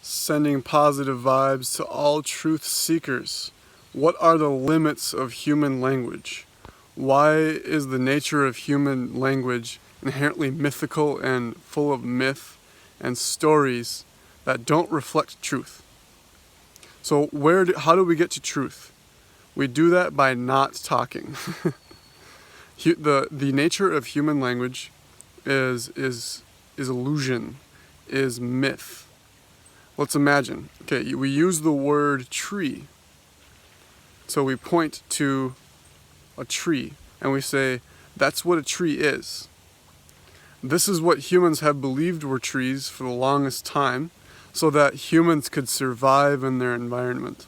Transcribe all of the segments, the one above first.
sending positive vibes to all truth seekers. What are the limits of human language? Why is the nature of human language inherently mythical and full of myth and stories that don't reflect truth? So how do we get to truth? We do that by not talking. The nature of human language is illusion, is myth. Let's imagine, okay, we use the word tree. So we point to a tree and we say, that's what a tree is. This is what humans have believed were trees for the longest time, so that humans could survive in their environment.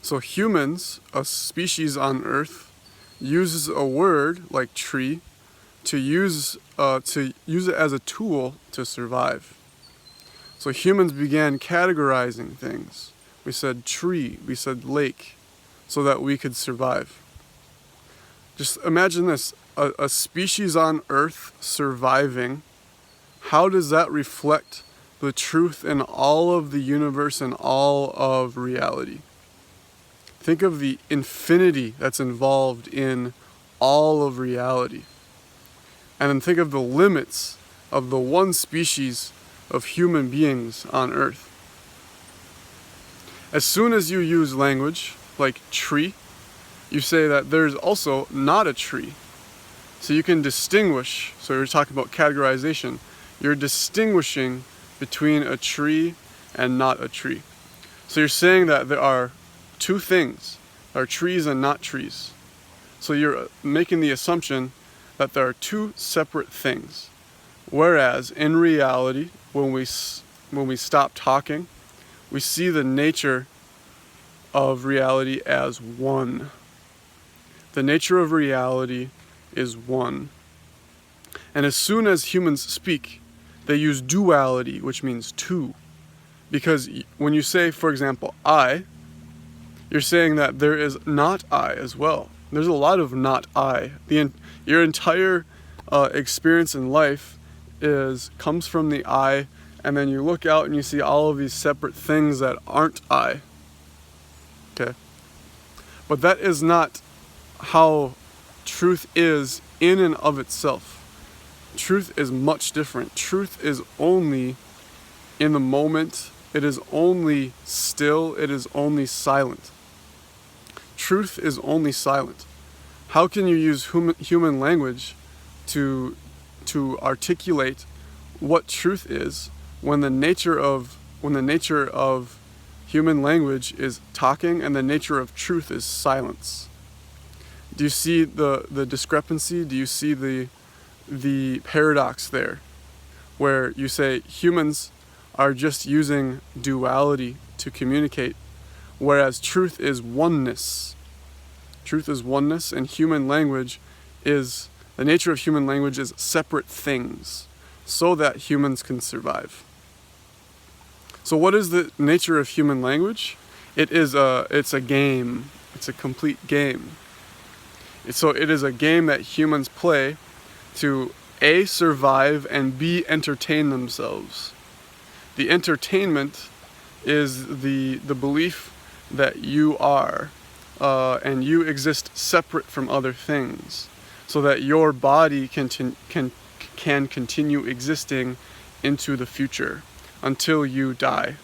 So humans, a species on Earth, uses a word like tree to use it as a tool to survive. So humans began categorizing things. We said tree, we said lake, so that we could survive. Just imagine this, a species on Earth surviving. How does that reflect the truth in all of the universe and all of reality? Think of the infinity that's involved in all of reality. And then think of the limits of the one species of human beings on Earth. As soon as you use language like tree, you say that there's also not a tree. So you can distinguish, so you're talking about categorization, you're distinguishing between a tree and not a tree. So you're saying that there are two things, there are trees and not trees. So you're making the assumption that there are two separate things. Whereas in reality, when we stop talking, we see the nature of reality as one. The nature of reality is one. And as soon as humans speak, they use duality, which means two. Because when you say, for example, I, you're saying that there is not I as well. There's a lot of not I. Your entire experience in life comes from the I, and then you look out and you see all of these separate things that aren't I. Okay? But that is not how truth is in and of itself. Truth is much different. Truth is only in the moment. It is only still. It is only silent. Truth is only silent. How can you use human language to articulate what truth is when the nature of human language is talking and the nature of truth is silence? Do you see the discrepancy? Do you see the paradox there, where you say humans are just using duality to communicate, whereas truth is oneness. Truth is oneness, and the nature of human language is separate things, so that humans can survive. So what is the nature of human language? It's a game. It's a complete game. So it is a game that humans play to A, survive, and B, entertain themselves. The entertainment is the belief that you are and you exist separate from other things, so that your body can continue existing into the future until you die.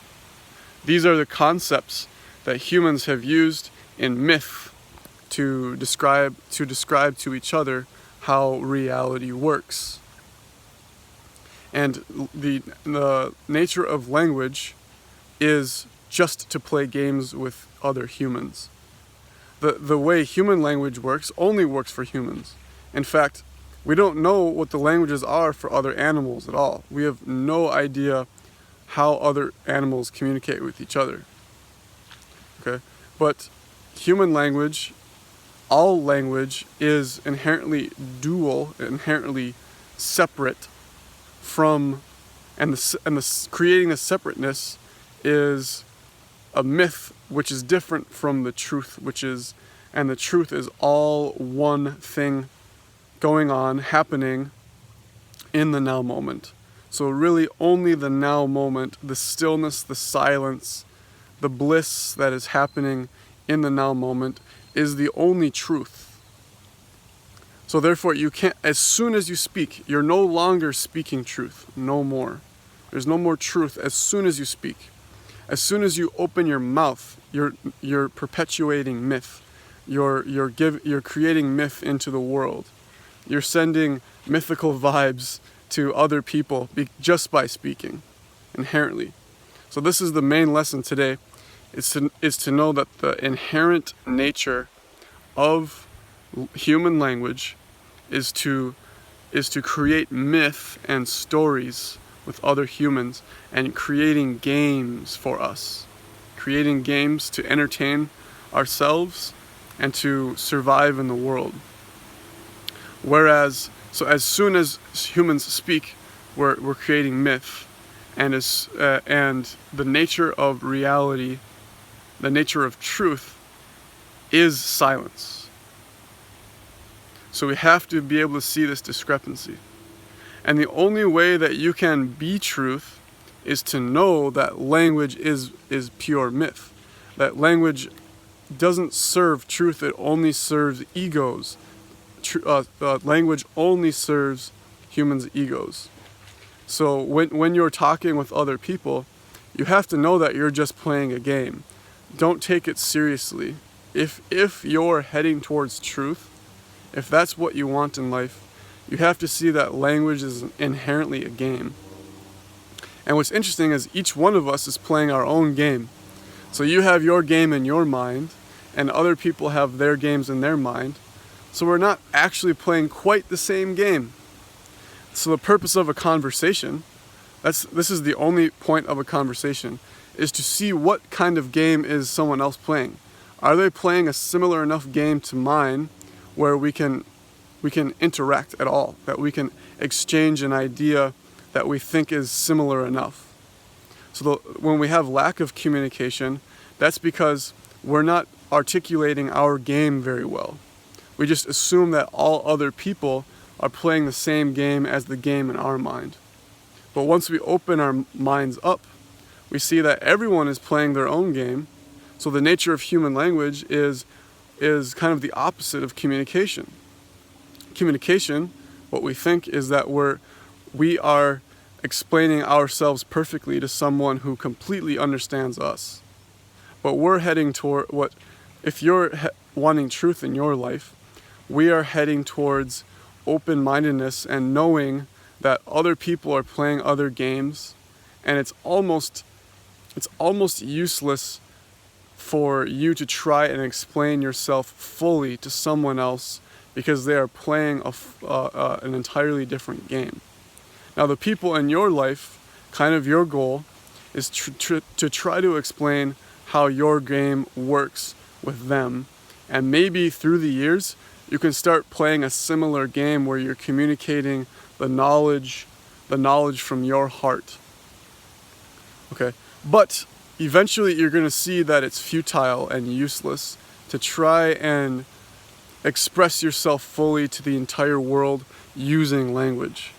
These are the concepts that humans have used in myth to describe to each other how reality works. And the nature of language is just to play games with other humans. The way human language works only works for humans. In fact, we don't know what the languages are for other animals at all. We have no idea how other animals communicate with each other. Okay? But human language, all language, is inherently dual, inherently separate from, and creating the separateness is a myth which is different from the truth, and the truth is all one thing going on, happening in the now moment. So really only the now moment, the stillness, the silence, the bliss that is happening in the now moment is the only truth. So therefore you can't, as soon as you speak, you're no longer speaking truth, no more. There's no more truth as soon as you speak. As soon as you open your mouth, you're perpetuating myth. You're creating myth into the world. You're sending mythical vibes to other people just by speaking, inherently. So this is the main lesson today, is to know that the inherent nature of human language is to create myth and stories with other humans, and creating games for us. Creating games to entertain ourselves and to survive in the world. Whereas, so as soon as humans speak, we're creating myth, and the nature of reality, the nature of truth, is silence. So we have to be able to see this discrepancy. And the only way that you can be truth is to know that language is pure myth. That language doesn't serve truth, it only serves egos. Language only serves humans' egos. So when you're talking with other people, you have to know that you're just playing a game. Don't take it seriously. If you're heading towards truth, if that's what you want in life, you have to see that language is inherently a game. And what's interesting is each one of us is playing our own game. So you have your game in your mind, and other people have their games in their mind. So we're not actually playing quite the same game. So the purpose of a conversation, this is the only point of a conversation, is to see what kind of game is someone else playing. Are they playing a similar enough game to mine where we can interact at all, that we can exchange an idea that we think is similar enough. So when we have lack of communication, that's because we're not articulating our game very well. We just assume that all other people are playing the same game as the game in our mind. But once we open our minds up, we see that everyone is playing their own game. So the nature of human language is kind of the opposite of communication. Communication, what we think is that we are explaining ourselves perfectly to someone who completely understands us. But we're heading toward if you're wanting truth in your life, we are heading towards open-mindedness and knowing that other people are playing other games, and it's almost useless for you to try and explain yourself fully to someone else because they are playing an entirely different game. Now the people in your life, kind of your goal, is to try to explain how your game works with them. And maybe through the years, you can start playing a similar game where you're communicating the knowledge from your heart. Okay? But eventually you're going to see that it's futile and useless to try and express yourself fully to the entire world using language.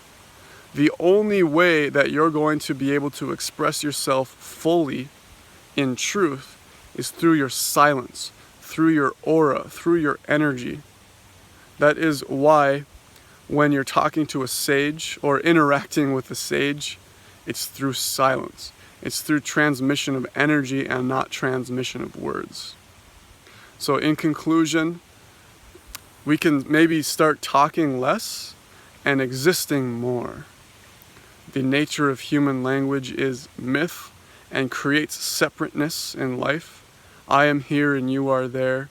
The only way that you're going to be able to express yourself fully in truth is through your silence, through your aura, through your energy. That is why when you're talking to a sage or interacting with a sage, it's through silence. It's through transmission of energy and not transmission of words. So in conclusion, we can maybe start talking less and existing more. The nature of human language is myth and creates separateness in life. I am here and you are there.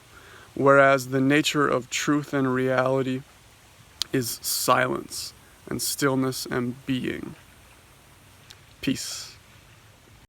Whereas the nature of truth and reality is silence and stillness and being. Peace.